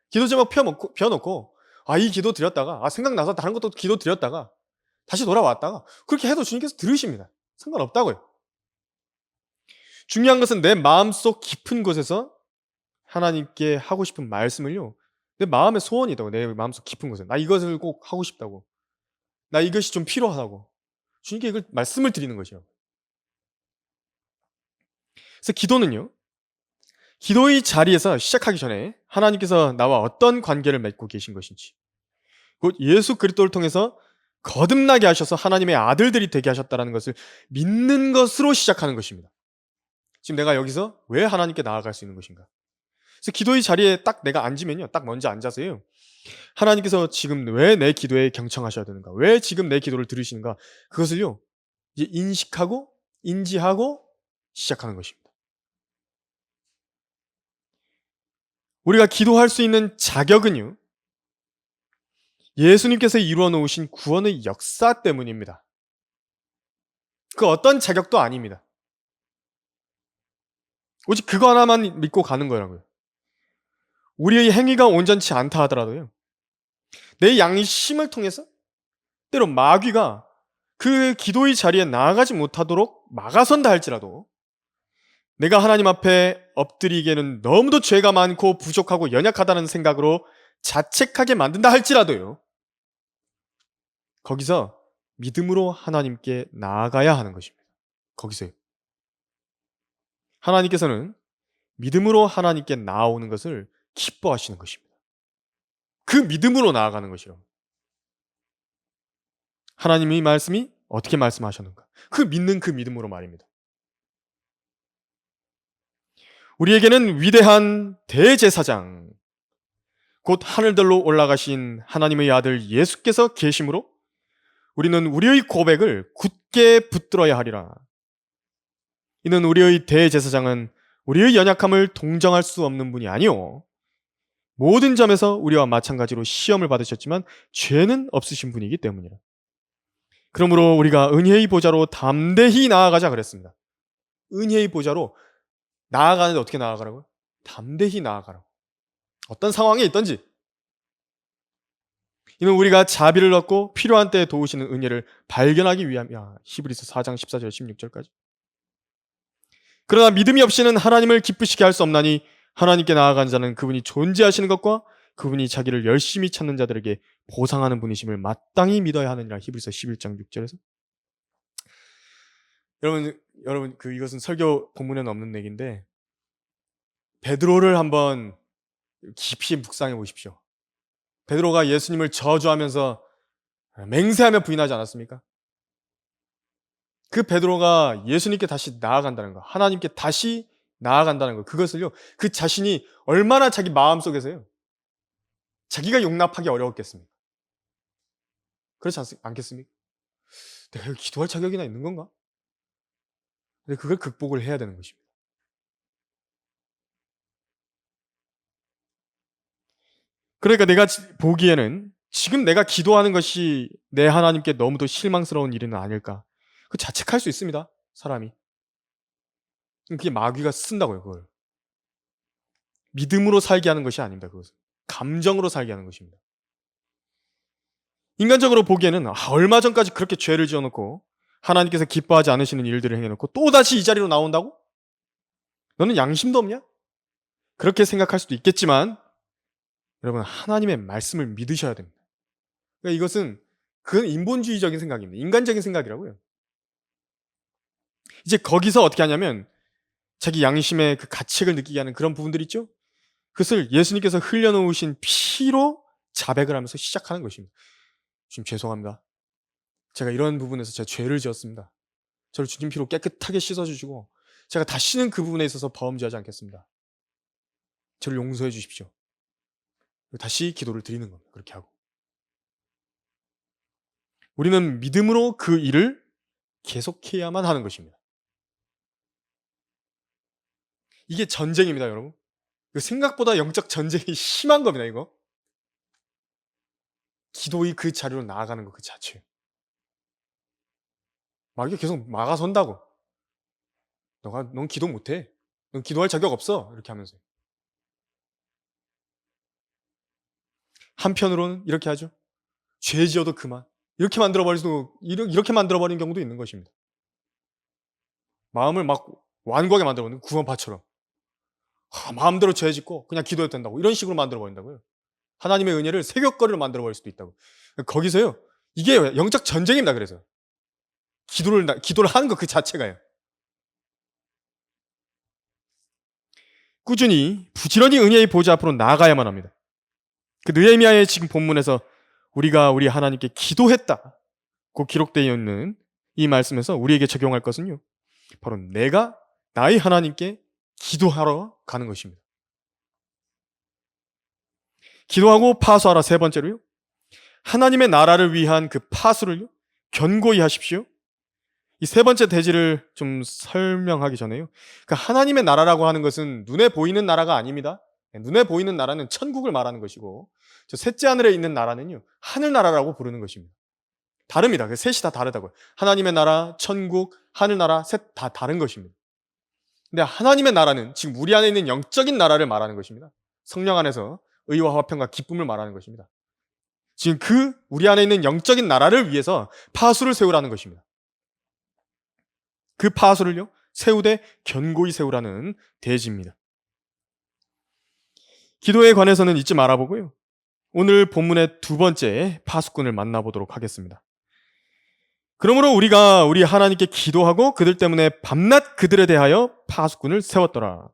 기도 제목 펴놓고 이 기도 드렸다가 생각나서 다른 것도 기도 드렸다가 다시 돌아왔다가 그렇게 해도 주님께서 들으십니다. 상관없다고요. 중요한 것은 내 마음속 깊은 곳에서 하나님께 하고 싶은 말씀을요, 내 마음의 소원이다고. 내 마음속 깊은 곳에 나 이것을 꼭 하고 싶다고, 나 이것이 좀 필요하다고 주님께 이걸 말씀을 드리는 것이요. 그래서 기도는요, 기도의 자리에서 시작하기 전에 하나님께서 나와 어떤 관계를 맺고 계신 것인지, 곧 예수 그리스도를 통해서 거듭나게 하셔서 하나님의 아들들이 되게 하셨다는 것을 믿는 것으로 시작하는 것입니다. 지금 내가 여기서 왜 하나님께 나아갈 수 있는 것인가? 그래서 기도의 자리에 딱 내가 앉으면요, 딱 먼저 앉아서요, 하나님께서 지금 왜 내 기도에 경청하셔야 되는가? 왜 지금 내 기도를 들으시는가? 그것을요, 이제 인식하고 인지하고 시작하는 것입니다. 우리가 기도할 수 있는 자격은요, 예수님께서 이루어 놓으신 구원의 역사 때문입니다. 그 어떤 자격도 아닙니다. 오직 그거 하나만 믿고 가는 거라고요. 우리의 행위가 온전치 않다 하더라도요, 내 양심을 통해서 때로 마귀가 그 기도의 자리에 나아가지 못하도록 막아선다 할지라도 내가 하나님 앞에 엎드리기에는 너무도 죄가 많고 부족하고 연약하다는 생각으로 자책하게 만든다 할지라도요, 거기서 믿음으로 하나님께 나아가야 하는 것입니다. 거기서요. 하나님께서는 믿음으로 하나님께 나아오는 것을 기뻐하시는 것입니다. 그 믿음으로 나아가는 것이라고. 하나님의 말씀이 어떻게 말씀하셨는가? 그 믿는 그 믿음으로 말입니다. 우리에게는 위대한 대제사장, 곧 하늘들로 올라가신 하나님의 아들 예수께서 계심으로 우리는 우리의 고백을 굳게 붙들어야 하리라. 이는 우리의 대제사장은 우리의 연약함을 동정할 수 없는 분이 아니오, 모든 점에서 우리와 마찬가지로 시험을 받으셨지만 죄는 없으신 분이기 때문이라. 그러므로 우리가 은혜의 보좌로 담대히 나아가자 그랬습니다. 은혜의 보좌로 나아가는데 어떻게 나아가라고요? 담대히 나아가라고. 어떤 상황에 있든지. 이는 우리가 자비를 얻고 필요한 때에 도우시는 은혜를 발견하기 위함이야. 히브리서 4장 14절 16절까지. 그러나 믿음이 없이는 하나님을 기쁘시게 할 수 없나니 하나님께 나아간 자는 그분이 존재하시는 것과 그분이 자기를 열심히 찾는 자들에게 보상하는 분이심을 마땅히 믿어야 하느니라. 히브리서 11장 6절에서. 여러분 이것은 설교 본문에는 없는 얘기인데 베드로를 한번 깊이 묵상해 보십시오. 베드로가 예수님을 저주하면서 맹세하며 부인하지 않았습니까? 그 베드로가 예수님께 다시 나아간다는 거, 하나님께 다시 나아간다는 거, 그것을요, 그 자신이 얼마나 자기 마음속에서요, 자기가 용납하기 어려웠겠습니까? 그렇지 않겠습니까? 내가 기도할 자격이나 있는 건가? 근데 그걸 극복을 해야 되는 것입니다. 그러니까 내가 보기에는 지금 내가 기도하는 것이 내 하나님께 너무도 실망스러운 일은 아닐까. 그 자책할 수 있습니다, 사람이. 그게 마귀가 쓴다고요, 그걸. 믿음으로 살게 하는 것이 아닙니다, 그것은. 감정으로 살게 하는 것입니다. 인간적으로 보기에는 얼마 전까지 그렇게 죄를 지어놓고 하나님께서 기뻐하지 않으시는 일들을 행해놓고 또다시 이 자리로 나온다고? 너는 양심도 없냐? 그렇게 생각할 수도 있겠지만 여러분, 하나님의 말씀을 믿으셔야 됩니다. 그러니까 이것은 그건 인본주의적인 생각입니다. 인간적인 생각이라고요. 이제 거기서 어떻게 하냐면 자기 양심의 그 가책을 느끼게 하는 그런 부분들 있죠? 그것을 예수님께서 흘려놓으신 피로 자백을 하면서 시작하는 것입니다. 주님 죄송합니다. 제가 이런 부분에서 제가 죄를 지었습니다. 저를 주님 피로 깨끗하게 씻어주시고 제가 다시는 그 부분에 있어서 범죄하지 않겠습니다. 저를 용서해 주십시오. 다시 기도를 드리는 겁니다. 그렇게 하고. 우리는 믿음으로 그 일을 계속해야만 하는 것입니다. 이게 전쟁입니다, 여러분. 생각보다 영적 전쟁이 심한 겁니다, 이거. 기도의 그 자리로 나아가는 것 그 자체. 마귀가 계속 막아선다고. 넌 기도 못해. 넌 기도할 자격 없어. 이렇게 하면서. 한편으로는 이렇게 하죠. 죄 지어도 그만. 이렇게 만들어버리는 경우도 있는 것입니다. 마음을 막 완고하게 만들어버리는 구원파처럼. 마음대로 죄 짓고 그냥 기도해도 된다고. 이런 식으로 만들어버린다고요. 하나님의 은혜를 새벽거리로 만들어버릴 수도 있다고. 거기서요. 이게 영적 전쟁입니다. 그래서. 기도를 하는 것 그 자체가요. 꾸준히 부지런히 은혜의 보좌 앞으로 나아가야만 합니다. 그 느헤미야의 지금 본문에서 우리가 우리 하나님께 기도했다고 기록되어 있는 이 말씀에서 우리에게 적용할 것은요. 바로 내가 나의 하나님께 기도하러 가는 것입니다. 기도하고 파수하라. 세 번째로요. 하나님의 나라를 위한 그 파수를요. 견고히 하십시오. 이 세 번째 대지를 좀 설명하기 전에요. 그 하나님의 나라라고 하는 것은 눈에 보이는 나라가 아닙니다. 눈에 보이는 나라는 천국을 말하는 것이고 저 셋째 하늘에 있는 나라는요. 하늘나라라고 부르는 것입니다. 다릅니다. 그 셋이 다 다르다고요. 하나님의 나라, 천국, 하늘나라 셋 다 다른 것입니다. 근데 하나님의 나라는 지금 우리 안에 있는 영적인 나라를 말하는 것입니다. 성령 안에서 의와 화평과 기쁨을 말하는 것입니다. 지금 그 우리 안에 있는 영적인 나라를 위해서 파수를 세우라는 것입니다. 그 파수를요, 세우되 견고히 세우라는 대지입니다. 기도에 관해서는 잊지 말아보고요. 오늘 본문의 두 번째 파수꾼을 만나보도록 하겠습니다. 그러므로 우리가 우리 하나님께 기도하고 그들 때문에 밤낮 그들에 대하여 파수꾼을 세웠더라.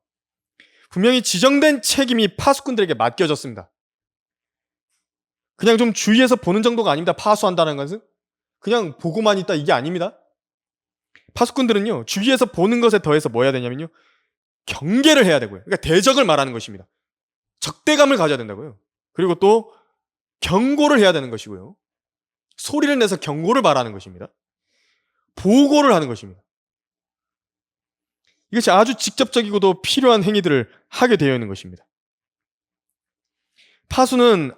분명히 지정된 책임이 파수꾼들에게 맡겨졌습니다. 그냥 좀 주위에서 보는 정도가 아닙니다. 파수한다는 것은 그냥 보고만 있다 이게 아닙니다. 파수꾼들은요, 주위에서 보는 것에 더해서 뭐 해야 되냐면요, 경계를 해야 되고요. 그러니까 대적을 말하는 것입니다. 적대감을 가져야 된다고요. 그리고 또 경고를 해야 되는 것이고요. 소리를 내서 경고를 말하는 것입니다. 보고를 하는 것입니다. 이것이 아주 직접적이고도 필요한 행위들을 하게 되어 있는 것입니다. 파수는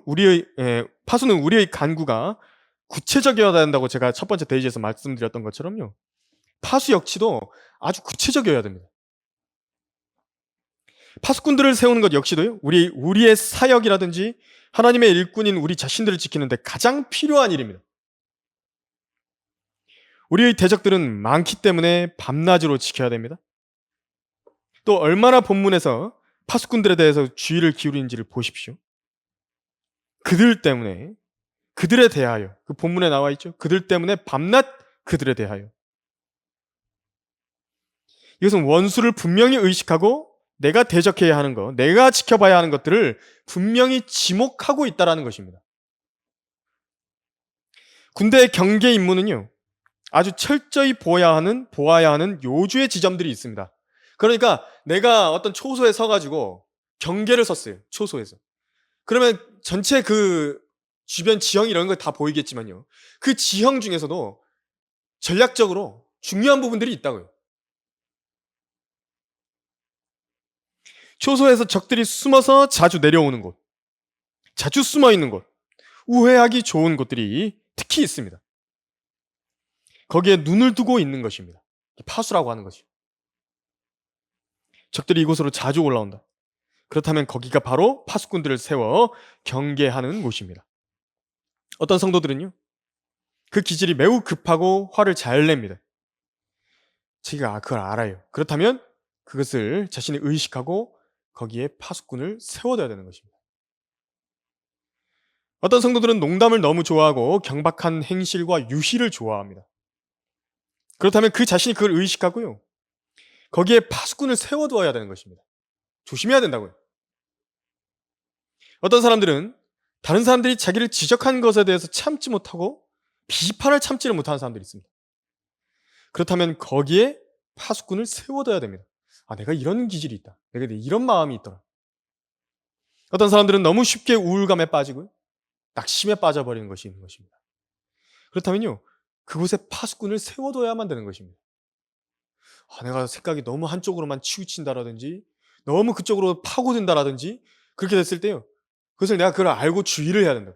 우리의 간구가 구체적이어야 된다고 제가 첫 번째 대지에서 말씀드렸던 것처럼요. 파수 역시도 아주 구체적이어야 됩니다. 파수꾼들을 세우는 것 역시도요. 우리의 사역이라든지 하나님의 일꾼인 우리 자신들을 지키는데 가장 필요한 일입니다. 우리의 대적들은 많기 때문에 밤낮으로 지켜야 됩니다. 또 얼마나 본문에서 파수꾼들에 대해서 주의를 기울이는지를 보십시오. 그들 때문에, 그들에 대하여, 그 본문에 나와 있죠. 그들 때문에 밤낮 그들에 대하여. 이것은 원수를 분명히 의식하고 내가 대적해야 하는 것, 내가 지켜봐야 하는 것들을 분명히 지목하고 있다는 것입니다. 군대의 경계 임무는요, 아주 철저히 보아야 하는 요주의 지점들이 있습니다. 그러니까 내가 어떤 초소에 서가지고 경계를 섰어요. 초소에서. 그러면 전체 그 주변 지형 이런 거 다 보이겠지만요. 그 지형 중에서도 전략적으로 중요한 부분들이 있다고요. 초소에서 적들이 숨어서 자주 내려오는 곳, 자주 숨어 있는 곳, 우회하기 좋은 곳들이 특히 있습니다. 거기에 눈을 두고 있는 것입니다. 파수라고 하는 것이죠. 적들이 이곳으로 자주 올라온다. 그렇다면 거기가 바로 파수꾼들을 세워 경계하는 곳입니다. 어떤 성도들은요, 그 기질이 매우 급하고 화를 잘 냅니다. 자기가 그걸 알아요. 그렇다면 그것을 자신이 의식하고 거기에 파수꾼을 세워둬야 되는 것입니다. 어떤 성도들은 농담을 너무 좋아하고 경박한 행실과 유희를 좋아합니다. 그렇다면 그 자신이 그걸 의식하고요, 거기에 파수꾼을 세워두어야 되는 것입니다. 조심해야 된다고요. 어떤 사람들은 다른 사람들이 자기를 지적한 것에 대해서 참지 못하고 비판을 참지를 못하는 사람들이 있습니다. 그렇다면 거기에 파수꾼을 세워둬야 됩니다. 내가 이런 기질이 있다. 내가 이런 마음이 있더라. 어떤 사람들은 너무 쉽게 우울감에 빠지고요, 낙심에 빠져버리는 것이 있는 것입니다. 그렇다면요, 그곳에 파수꾼을 세워둬야만 되는 것입니다. 내가 생각이 너무 한쪽으로만 치우친다라든지 너무 그쪽으로 파고든다라든지 그렇게 됐을 때요, 그것을 내가 그걸 알고 주의를 해야 된다.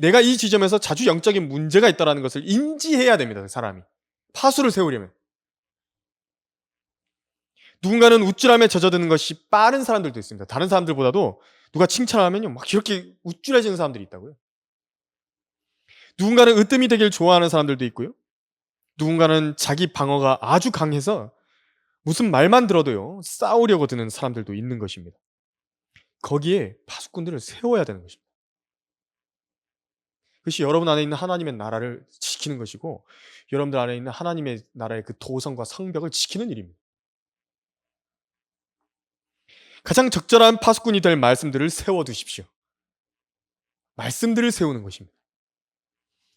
내가 이 지점에서 자주 영적인 문제가 있다는 것을 인지해야 됩니다. 사람이 파수를 세우려면. 누군가는 우쭐함에 젖어드는 것이 빠른 사람들도 있습니다. 다른 사람들보다도 누가 칭찬하면요, 막 이렇게 우쭐해지는 사람들이 있다고요. 누군가는 으뜸이 되길 좋아하는 사람들도 있고요. 누군가는 자기 방어가 아주 강해서 무슨 말만 들어도요, 싸우려고 드는 사람들도 있는 것입니다. 거기에 파수꾼들을 세워야 되는 것입니다. 그것이 여러분 안에 있는 하나님의 나라를 지키는 것이고, 여러분들 안에 있는 하나님의 나라의 그 도성과 성벽을 지키는 일입니다. 가장 적절한 파수꾼이 될 말씀들을 세워두십시오. 말씀들을 세우는 것입니다.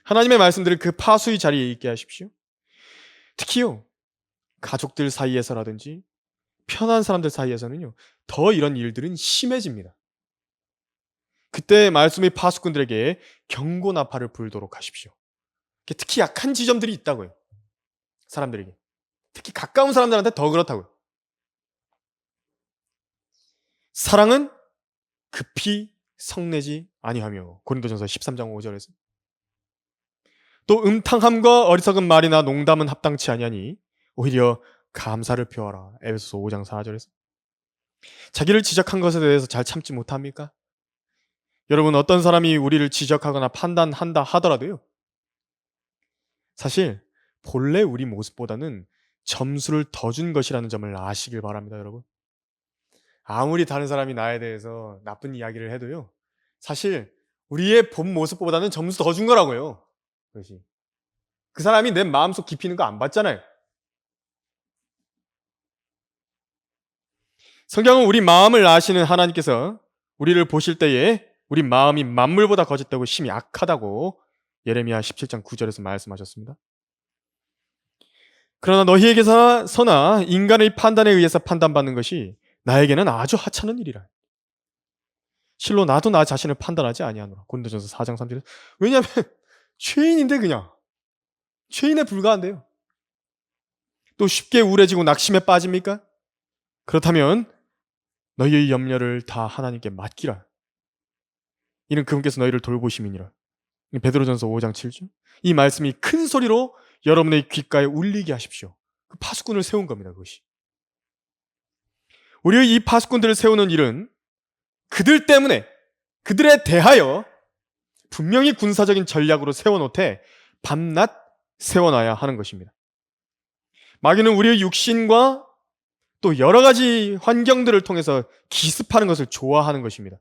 하나님의 말씀들을 그 파수의 자리에 있게 하십시오. 특히요, 가족들 사이에서라든지 편한 사람들 사이에서는요, 더 이런 일들은 심해집니다. 그때 말씀의 파수꾼들에게 경고 나팔을 불도록 하십시오. 특히 약한 지점들이 있다고요. 사람들에게. 특히 가까운 사람들한테 더 그렇다고요. 사랑은 급히 성내지 아니하며, 고린도전서 13장 5절에서 또 음탕함과 어리석은 말이나 농담은 합당치 아니하니 오히려 감사를 표하라. 에베소서 5장 4절에서 자기를 지적한 것에 대해서 잘 참지 못합니까? 여러분, 어떤 사람이 우리를 지적하거나 판단한다 하더라도요, 사실 본래 우리 모습보다는 점수를 더 준 것이라는 점을 아시길 바랍니다. 여러분, 아무리 다른 사람이 나에 대해서 나쁜 이야기를 해도요, 사실 우리의 본 모습보다는 점수 더 준 거라고요. 그것이 그 사람이 내 마음속 깊이 있는 거 안 봤잖아요. 성경은 우리 마음을 아시는 하나님께서 우리를 보실 때에 우리 마음이 만물보다 거짓되고 심히 악하다고 예레미야 17장 9절에서 말씀하셨습니다. 그러나 너희에게서나 인간의 판단에 의해서 판단받는 것이 나에게는 아주 하찮은 일이라. 실로 나도 나 자신을 판단하지 아니하노라. 고린도전서 4장 3절에. 왜냐하면 죄인인데, 그냥 죄인에 불과한데요. 또 쉽게 우울해지고 낙심에 빠집니까? 그렇다면 너희의 염려를 다 하나님께 맡기라. 이는 그분께서 너희를 돌보심이니라. 베드로전서 5장 7절. 이 말씀이 큰 소리로 여러분의 귓가에 울리게 하십시오. 그 파수꾼을 세운 겁니다. 그것이. 우리의 이 파수꾼들을 세우는 일은 그들 때문에, 그들에 대하여 분명히 군사적인 전략으로 세워놓되 밤낮 세워놔야 하는 것입니다. 마귀는 우리의 육신과 또 여러 가지 환경들을 통해서 기습하는 것을 좋아하는 것입니다.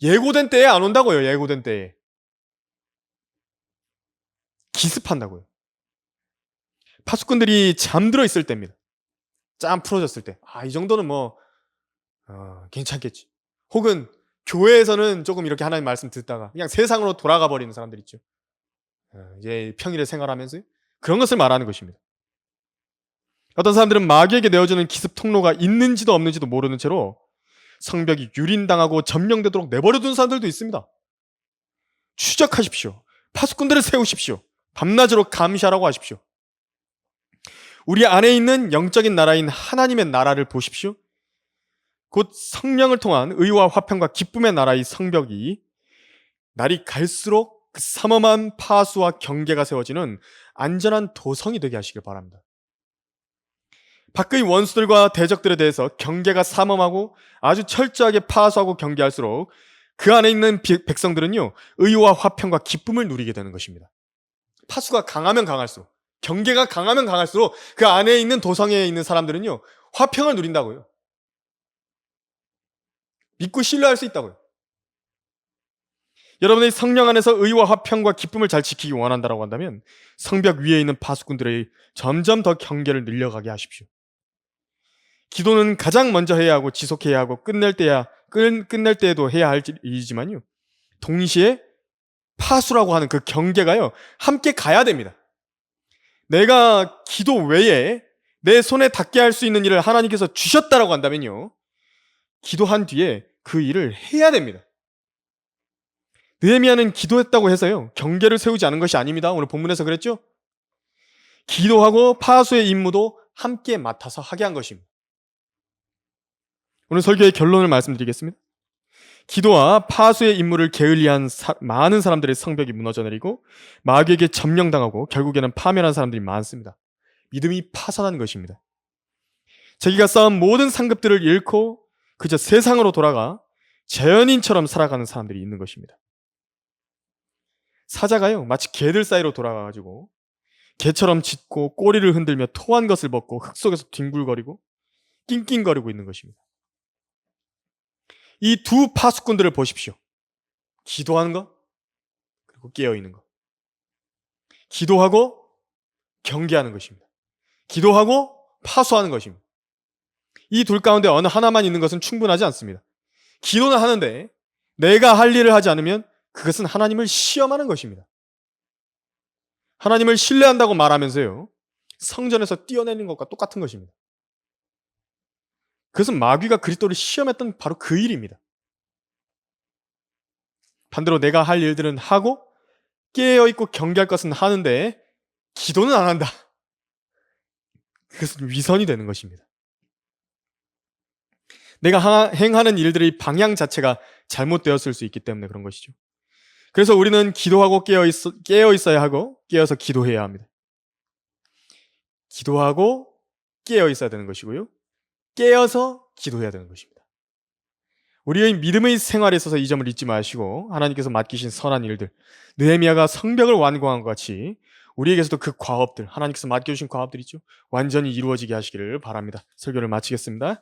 예고된 때에 안 온다고요. 예고된 때에. 기습한다고요. 파수꾼들이 잠들어 있을 때입니다. 짬 풀어졌을 때. 이 정도는 뭐 괜찮겠지. 혹은 교회에서는 조금 이렇게 하나님 말씀 듣다가 그냥 세상으로 돌아가 버리는 사람들 있죠. 이제 평일에 생활하면서 그런 것을 말하는 것입니다. 어떤 사람들은 마귀에게 내어주는 기습 통로가 있는지도 없는지도 모르는 채로 성벽이 유린당하고 점령되도록 내버려둔 사람들도 있습니다. 추적하십시오. 파수꾼들을 세우십시오. 밤낮으로 감시하라고 하십시오. 우리 안에 있는 영적인 나라인 하나님의 나라를 보십시오. 곧 성령을 통한 의와 화평과 기쁨의 나라의 성벽이 날이 갈수록 그 삼엄한 파수와 경계가 세워지는 안전한 도성이 되게 하시길 바랍니다. 밖의 원수들과 대적들에 대해서 경계가 삼엄하고 아주 철저하게 파수하고 경계할수록 그 안에 있는 백성들은요, 의와 화평과 기쁨을 누리게 되는 것입니다. 파수가 강하면 강할수록, 경계가 강하면 강할수록 그 안에 있는 도성에 있는 사람들은요, 화평을 누린다고요. 믿고 신뢰할 수 있다고요. 여러분의 성령 안에서 의와 화평과 기쁨을 잘 지키기 원한다고 한다면 성벽 위에 있는 파수꾼들의 점점 더 경계를 늘려가게 하십시오. 기도는 가장 먼저 해야 하고 지속해야 하고 끝낼 때에도 해야 할 일이지만요. 동시에 파수라고 하는 그 경계가요. 함께 가야 됩니다. 내가 기도 외에 내 손에 닿게 할 수 있는 일을 하나님께서 주셨다라고 한다면요. 기도한 뒤에 그 일을 해야 됩니다. 느헤미야는 기도했다고 해서요. 경계를 세우지 않은 것이 아닙니다. 오늘 본문에서 그랬죠? 기도하고 파수의 임무도 함께 맡아서 하게 한 것입니다. 오늘 설교의 결론을 말씀드리겠습니다. 기도와 파수의 임무를 게을리한 많은 사람들의 성벽이 무너져 내리고 마귀에게 점령당하고 결국에는 파멸한 사람들이 많습니다. 믿음이 파산한 것입니다. 자기가 쌓은 모든 상급들을 잃고 그저 세상으로 돌아가 자연인처럼 살아가는 사람들이 있는 것입니다. 사자가요, 마치 개들 사이로 돌아가가지고 개처럼 짖고 꼬리를 흔들며 토한 것을 먹고 흙 속에서 뒹굴거리고 낑낑거리고 있는 것입니다. 이 두 파수꾼들을 보십시오. 기도하는 것, 그리고 깨어있는 것. 기도하고 경계하는 것입니다. 기도하고 파수하는 것입니다. 이 둘 가운데 어느 하나만 있는 것은 충분하지 않습니다. 기도는 하는데 내가 할 일을 하지 않으면 그것은 하나님을 시험하는 것입니다. 하나님을 신뢰한다고 말하면서요, 성전에서 뛰어내리는 것과 똑같은 것입니다. 그것은 마귀가 그리스도를 시험했던 바로 그 일입니다. 반대로 내가 할 일들은 하고 깨어있고 경계할 것은 하는데 기도는 안 한다. 그것은 위선이 되는 것입니다. 내가 행하는 일들의 방향 자체가 잘못되었을 수 있기 때문에 그런 것이죠. 그래서 우리는 기도하고 깨어 있어야 하고 깨어서 기도해야 합니다. 기도하고 깨어 있어야 되는 것이고요. 깨어서 기도해야 되는 것입니다. 우리의 믿음의 생활에 있어서 이 점을 잊지 마시고 하나님께서 맡기신 선한 일들, 느헤미야가 성벽을 완공한 것 같이 우리에게서도 그 과업들, 하나님께서 맡겨주신 과업들 있죠. 완전히 이루어지게 하시기를 바랍니다. 설교를 마치겠습니다.